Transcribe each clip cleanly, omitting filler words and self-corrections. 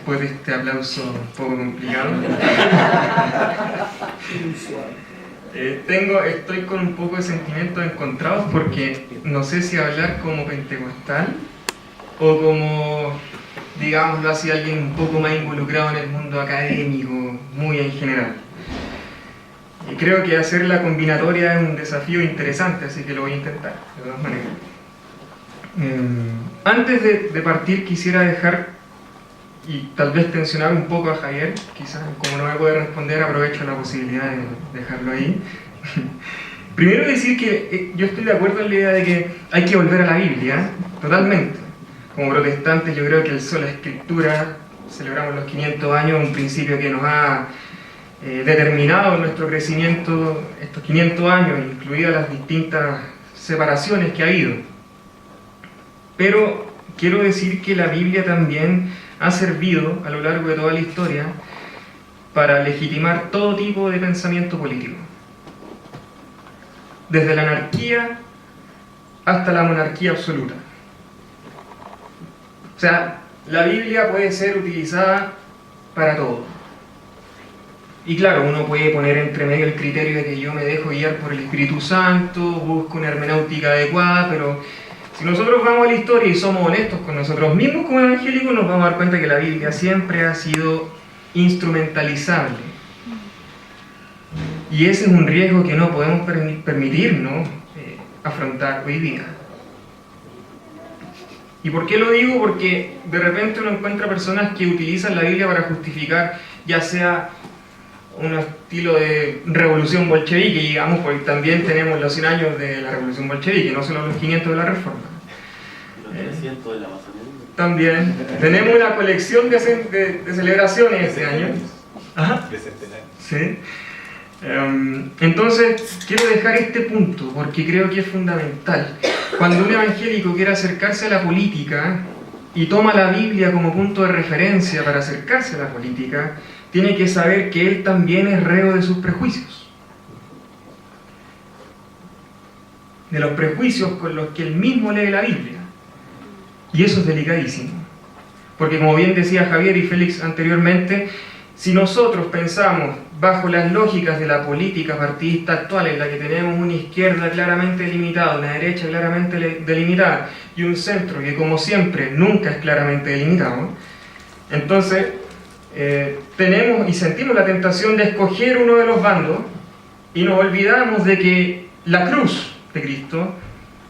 después de este aplauso un poco complicado. Estoy con un poco de sentimientos encontrados porque no sé si hablar como pentecostal o como, digámoslo así, alguien un poco más involucrado en el mundo académico, muy en general. Y creo que hacer la combinatoria es un desafío interesante, así que lo voy a intentar, de todas maneras. Antes de partir quisiera dejar, y tal vez tensionar un poco a Javier, quizás como no me puede responder aprovecho la posibilidad de dejarlo ahí. Primero decir que yo estoy de acuerdo en la idea de que hay que volver a la Biblia, totalmente. Como protestantes yo creo que el sola escritura, celebramos los 500 años, un principio que nos ha determinado nuestro crecimiento estos 500 años, incluidas las distintas separaciones que ha habido. Pero quiero decir que la Biblia también ha servido a lo largo de toda la historia para legitimar todo tipo de pensamiento político. Desde la anarquía hasta la monarquía absoluta. O sea, la Biblia puede ser utilizada para todo. Y claro, uno puede poner entre medio el criterio de que yo me dejo guiar por el Espíritu Santo, busco una hermenéutica adecuada, pero si nosotros vamos a la historia y somos honestos con nosotros mismos como evangélicos, nos vamos a dar cuenta que la Biblia siempre ha sido instrumentalizable. Y ese es un riesgo que no podemos permitirnos afrontar hoy día. ¿Y por qué lo digo? Porque de repente uno encuentra personas que utilizan la Biblia para justificar ya sea un estilo de revolución bolchevique, digamos, porque también tenemos los 100 años de la revolución bolchevique, no solo los 500 de la Reforma. Los 300 de la Amazonía. También tenemos una colección de celebraciones este año. Ajá. De centenario. Sí. Entonces, quiero dejar este punto porque creo que es fundamental. Cuando un evangélico quiere acercarse a la política y toma la Biblia como punto de referencia para acercarse a la política, tiene que saber que él también es reo de sus prejuicios. De los prejuicios con los que él mismo lee la Biblia. Y eso es delicadísimo. Porque como bien decía Javier y Félix anteriormente, si nosotros pensamos bajo las lógicas de la política partidista actual, en la que tenemos una izquierda claramente delimitada, una derecha claramente delimitada y un centro que como siempre nunca es claramente delimitado, entonces tenemos y sentimos la tentación de escoger uno de los bandos y nos olvidamos de que la cruz de Cristo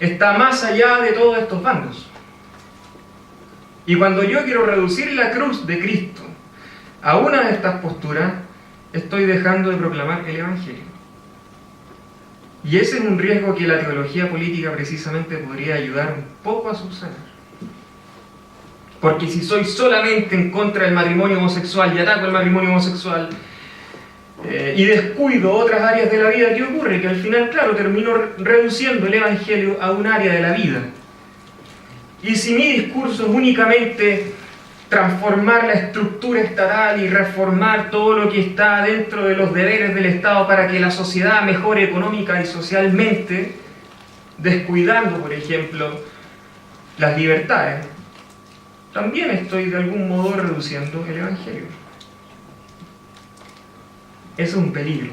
está más allá de todos estos bandos. Y cuando yo quiero reducir la cruz de Cristo a una de estas posturas, estoy dejando de proclamar el Evangelio. Y ese es un riesgo que la teología política precisamente podría ayudar un poco a subsanar. Porque si soy solamente en contra del matrimonio homosexual y ataco el matrimonio homosexual y descuido otras áreas de la vida, ¿qué ocurre? Que al final, claro, termino reduciendo el Evangelio a un área de la vida. Y si mi discurso es únicamente transformar la estructura estatal y reformar todo lo que está dentro de los deberes del Estado para que la sociedad mejore económica y socialmente, descuidando, por ejemplo, las libertades, también estoy de algún modo reduciendo el Evangelio. Eso es un peligro.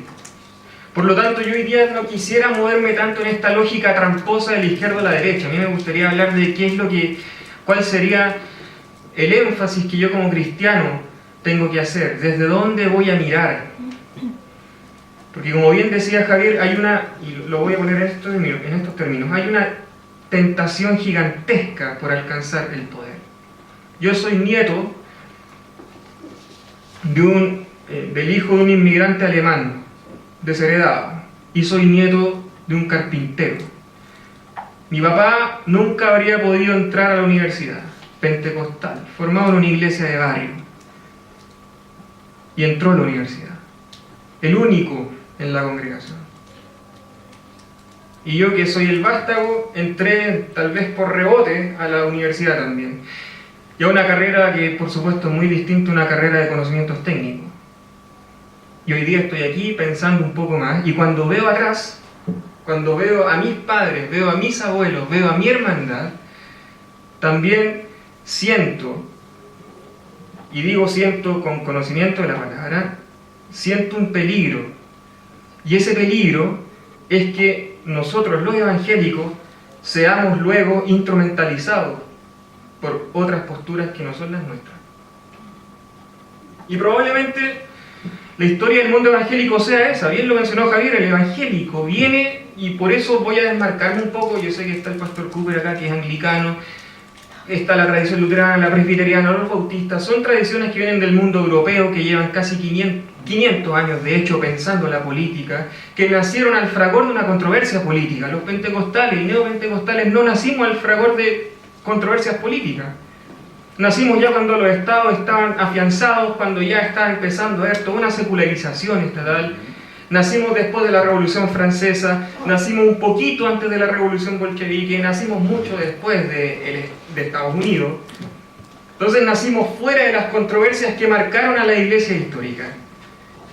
Por lo tanto, yo hoy día no quisiera moverme tanto en esta lógica tramposa de la izquierda a la derecha. A mí me gustaría hablar de cuál sería el énfasis que yo como cristiano tengo que hacer, desde dónde voy a mirar. Porque como bien decía Javier, hay una, y lo voy a poner en estos términos, hay una tentación gigantesca por alcanzar el poder. Yo soy nieto del hijo de un inmigrante alemán desheredado y soy nieto de un carpintero. Mi papá nunca habría podido entrar a la universidad pentecostal, formado en una iglesia de barrio, y entró a la universidad, el único en la congregación. Y yo, que soy el vástago, entré tal vez por rebote a la universidad también, y a una carrera que por supuesto es muy distinta a una carrera de conocimientos técnicos. Y hoy día estoy aquí pensando un poco más, y cuando veo atrás, cuando veo a mis padres, veo a mis abuelos, veo a mi hermandad, también siento y digo siento con conocimiento de la palabra, siento un peligro. Y ese peligro es que nosotros los evangélicos seamos luego instrumentalizados por otras posturas que no son las nuestras. Y probablemente la historia del mundo evangélico sea esa, bien lo mencionó Javier, el evangélico viene, y por eso voy a desmarcarme un poco. Yo sé que está el pastor Cooper acá, que es anglicano, está la tradición luterana, la presbiteriana, los bautistas, son tradiciones que vienen del mundo europeo, que llevan casi 500 años de hecho pensando en la política, que nacieron al fragor de una controversia política. Los pentecostales y neopentecostales no nacimos al fragor de controversias políticas. Nacimos ya cuando los estados estaban afianzados, cuando ya estaba empezando a haber toda una secularización estatal. Nacimos después de la Revolución Francesa, nacimos un poquito antes de la Revolución Bolchevique, nacimos mucho después de Estados Unidos. Entonces nacimos fuera de las controversias que marcaron a la iglesia histórica.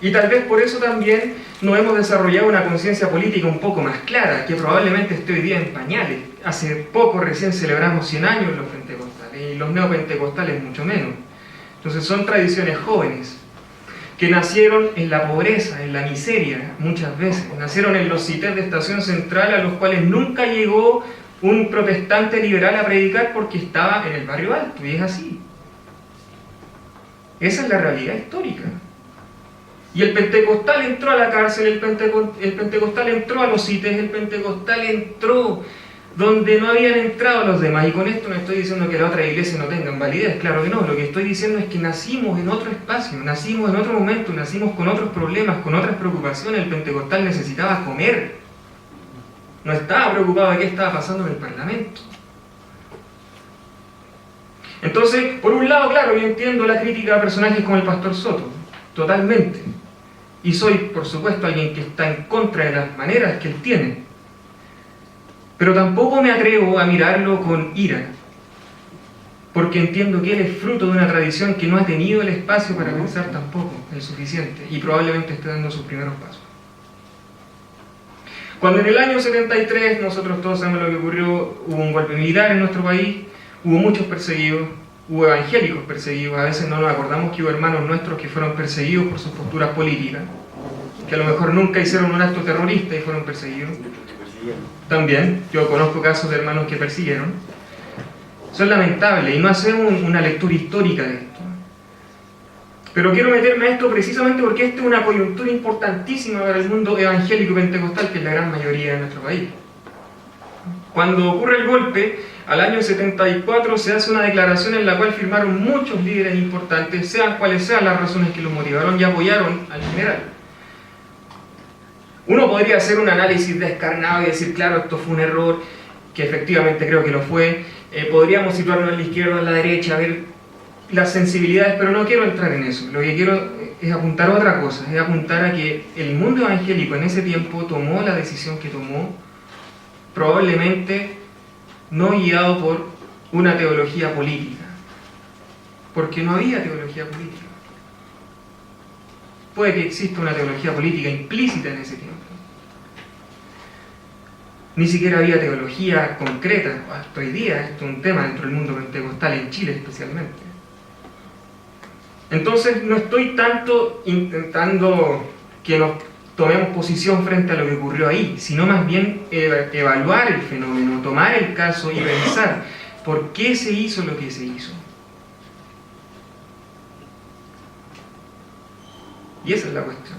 Y tal vez por eso también nos hemos desarrollado una conciencia política un poco más clara, que probablemente esté hoy día en pañales. Hace poco recién celebramos 100 años los pentecostales, y los neopentecostales mucho menos. Entonces son tradiciones jóvenes, que nacieron en la pobreza, en la miseria, muchas veces. Nacieron en los CITES de Estación Central, a los cuales nunca llegó un protestante liberal a predicar porque estaba en el barrio alto, y es así. Esa es la realidad histórica. Y el pentecostal entró a la cárcel, el pentecostal entró a los CITES, el pentecostal entró donde no habían entrado los demás. Y con esto no estoy diciendo que la otra iglesia no tengan validez, claro que no. Lo que estoy diciendo es que nacimos en otro espacio, nacimos en otro momento, nacimos con otros problemas, con otras preocupaciones. El pentecostal necesitaba comer, no estaba preocupado de qué estaba pasando en el Parlamento. Entonces, por un lado, claro, yo entiendo la crítica a personajes como el pastor Soto, totalmente. Y soy, por supuesto, alguien que está en contra de las maneras que él tiene. Pero tampoco me atrevo a mirarlo con ira, porque entiendo que él es fruto de una tradición que no ha tenido el espacio para pensar tampoco el suficiente, y probablemente esté dando sus primeros pasos. Cuando en el año 73, nosotros todos sabemos lo que ocurrió, hubo un golpe militar en nuestro país, hubo muchos perseguidos, hubo evangélicos perseguidos. A veces no nos acordamos que hubo hermanos nuestros que fueron perseguidos por sus posturas políticas, que a lo mejor nunca hicieron un acto terrorista y fueron perseguidos. También, yo conozco casos de hermanos que persiguieron. Eso es lamentable, y no hacemos una lectura histórica de esto. Pero quiero meterme a esto precisamente porque esta es una coyuntura importantísima para el mundo evangélico pentecostal, que es la gran mayoría de nuestro país. Cuando ocurre el golpe, al año 74 se hace una declaración en la cual firmaron muchos líderes importantes, sean cuales sean las razones que los motivaron, y apoyaron al general. Uno podría hacer un análisis descarnado y decir, claro, esto fue un error, que efectivamente creo que lo fue. Podríamos situarnos en la izquierda o en la derecha, ver las sensibilidades, pero no quiero entrar en eso. Lo que quiero es apuntar a otra cosa, es apuntar a que el mundo evangélico en ese tiempo tomó la decisión que tomó, probablemente no guiado por una teología política, porque no había teología política. Puede que exista una teología política implícita en ese tiempo. Ni siquiera había teología concreta. Hasta hoy día esto es un tema dentro del mundo pentecostal, en Chile especialmente. Entonces no estoy tanto intentando que nos tomemos posición frente a lo que ocurrió ahí, sino más bien evaluar el fenómeno, tomar el caso y pensar por qué se hizo lo que se hizo. Y esa es la cuestión.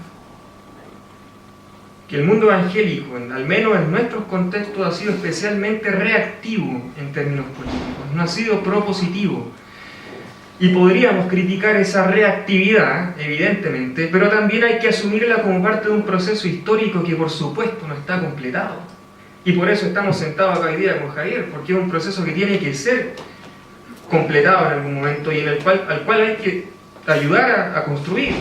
Que el mundo evangélico, al menos en nuestros contextos, ha sido especialmente reactivo en términos políticos, no ha sido propositivo. Y podríamos criticar esa reactividad, evidentemente, pero también hay que asumirla como parte de un proceso histórico que por supuesto no está completado. Y por eso estamos sentados acá hoy día con Javier, porque es un proceso que tiene que ser completado en algún momento y al cual hay que ayudar a construir.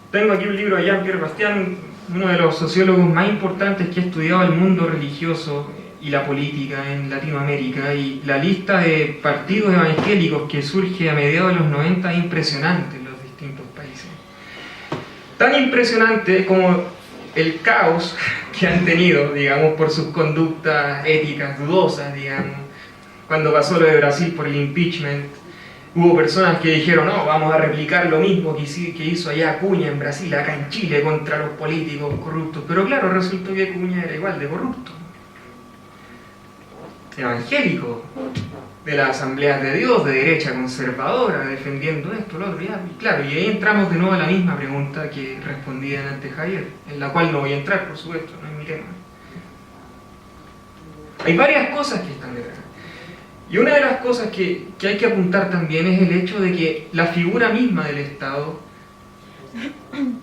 Tengo aquí un libro de Jean-Pierre Bastian, uno de los sociólogos más importantes que ha estudiado el mundo religioso y la política en Latinoamérica, y la lista de partidos evangélicos que surge a mediados de los 90 es impresionante en los distintos países. Tan impresionante como el caos que han tenido, digamos, por sus conductas éticas dudosas, digamos, cuando pasó lo de Brasil por el impeachment, Hubo personas que dijeron, no, vamos a replicar lo mismo que hizo allá Acuña en Brasil, acá en Chile, contra los políticos corruptos. Pero claro, resultó que Acuña era igual de corrupto. Evangélico, de las asambleas de Dios, de derecha conservadora, defendiendo esto, lo otro, ya. Y claro, y ahí entramos de nuevo a la misma pregunta que respondía antes Javier, en la cual no voy a entrar, por supuesto, no es mi tema. Hay varias cosas que están detrás. Y una de las cosas que hay que apuntar también es el hecho de que la figura misma del Estado,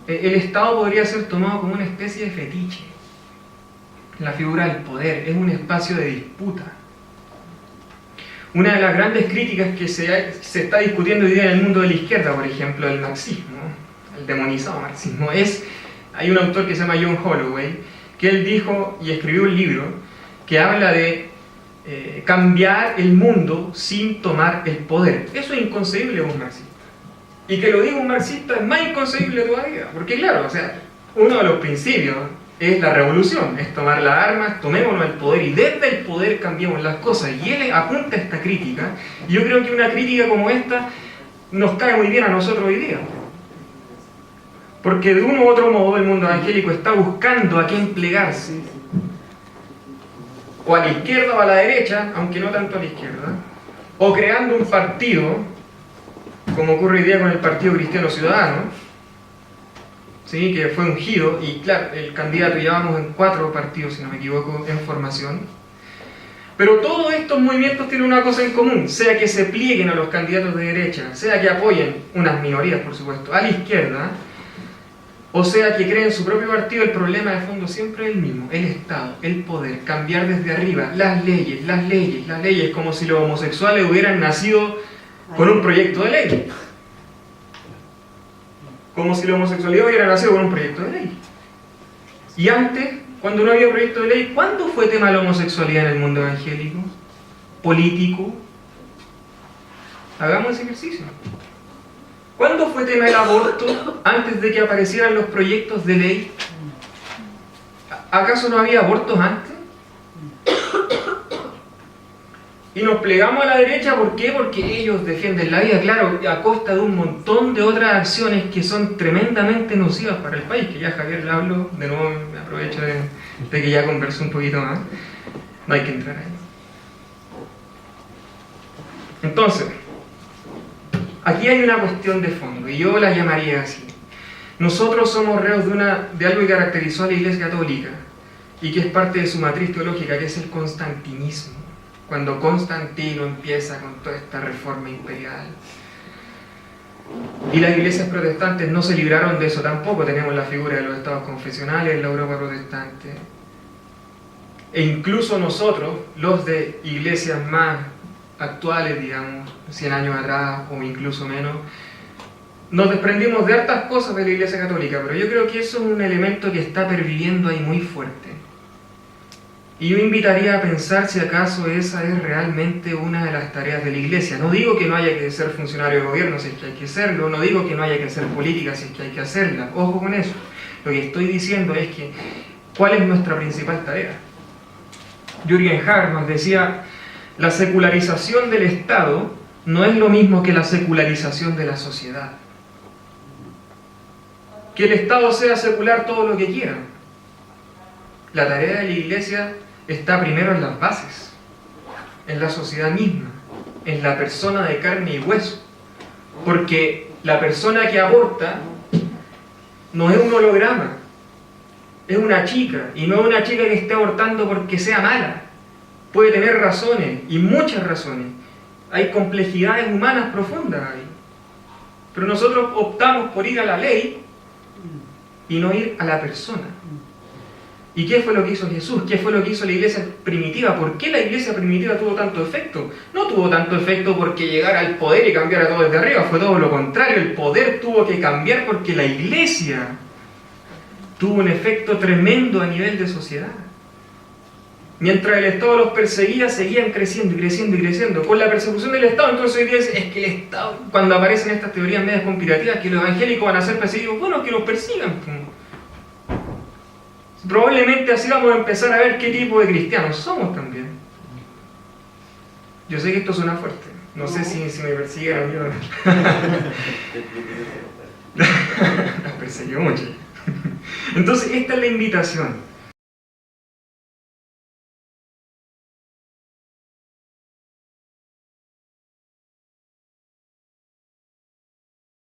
el Estado podría ser tomado como una especie de fetiche. La figura del poder es un espacio de disputa. Una de las grandes críticas que se está discutiendo hoy día en el mundo de la izquierda, por ejemplo, del marxismo, el demonizado marxismo, hay un autor que se llama John Holloway, que él dijo y escribió un libro que habla de cambiar el mundo sin tomar el poder. Eso es inconcebible de un marxista. Y que lo diga un marxista es más inconcebible todavía, porque claro, o sea, uno de los principios es la revolución, es tomar las armas, tomémonos el poder y desde el poder cambiemos las cosas. Y él apunta a esta crítica, y yo creo que una crítica como esta nos cae muy bien a nosotros hoy día. Porque de uno u otro modo el mundo evangélico está buscando a quién plegarse, o a la izquierda o a la derecha, aunque no tanto a la izquierda, o creando un partido, como ocurre hoy día con el Partido Cristiano Ciudadano, ¿sí? Que fue ungido, y claro, el candidato, llevamos en 4 partidos, si no me equivoco, en formación. Pero todos estos movimientos tienen una cosa en común, sea que se plieguen a los candidatos de derecha, sea que apoyen unas minorías, por supuesto, a la izquierda, o sea que creen su propio partido. El problema de fondo siempre es el mismo: el Estado, el poder, cambiar desde arriba, las leyes, como si los homosexuales hubieran nacido con un proyecto de ley. Como si la homosexualidad hubiera nacido con un proyecto de ley. Y antes, cuando no había proyecto de ley, ¿cuándo fue tema la homosexualidad en el mundo evangélico? ¿Político? Hagamos ese ejercicio. ¿Cuándo fue tema el aborto antes de que aparecieran los proyectos de ley? ¿Acaso no había abortos antes? Y nos plegamos a la derecha, ¿por qué? Porque ellos defienden la vida, claro, a costa de un montón de otras acciones que son tremendamente nocivas para el país, que ya Javier le habló, de nuevo me aprovecho de que ya conversó un poquito más. No hay que entrar ahí. Entonces, aquí hay una cuestión de fondo, y yo la llamaría así. Nosotros somos reos de algo que caracterizó a la Iglesia Católica, y que es parte de su matriz teológica, que es el constantinismo. Cuando Constantino empieza con toda esta reforma imperial. Y las iglesias protestantes no se libraron de eso tampoco. Tenemos la figura de los estados confesionales en la Europa protestante. E incluso nosotros, los de iglesias más actuales, digamos, 100 años atrás o incluso menos, nos desprendimos de hartas cosas de la Iglesia Católica, pero yo creo que eso es un elemento que está perviviendo ahí muy fuerte. Y yo invitaría a pensar si acaso esa es realmente una de las tareas de la Iglesia. No digo que no haya que ser funcionario de gobierno si es que hay que serlo, no digo que no haya que hacer política si es que hay que hacerla, ojo con eso. Lo que estoy diciendo es que, ¿cuál es nuestra principal tarea? Jürgen Habermas nos decía, la secularización del Estado no es lo mismo que la secularización de la sociedad. Que el Estado sea secular todo lo que quiera. La tarea de la Iglesia está primero en las bases, en la sociedad misma, en la persona de carne y hueso. Porque la persona que aborta no es un holograma, es una chica, y no es una chica que esté abortando porque sea mala. Puede tener razones, y muchas razones. Hay complejidades humanas profundas ahí. Pero nosotros optamos por ir a la ley y no ir a la persona. ¿Y qué fue lo que hizo Jesús? ¿Qué fue lo que hizo la iglesia primitiva? ¿Por qué la iglesia primitiva tuvo tanto efecto? No tuvo tanto efecto porque llegara al poder y cambiara todo desde arriba, fue todo lo contrario. El poder tuvo que cambiar porque la iglesia tuvo un efecto tremendo a nivel de sociedad. Mientras el Estado los perseguía, seguían creciendo y creciendo y creciendo. Con la persecución del Estado, entonces hoy día es que el Estado, cuando aparecen estas teorías medias conspirativas, que los evangélicos van a ser perseguidos, bueno, que los persigan. Probablemente así vamos a empezar a ver qué tipo de cristianos somos también. Yo sé que esto suena fuerte, No sé si me persiguieron yo. Nos persiguió mucho. Entonces, esta es la invitación.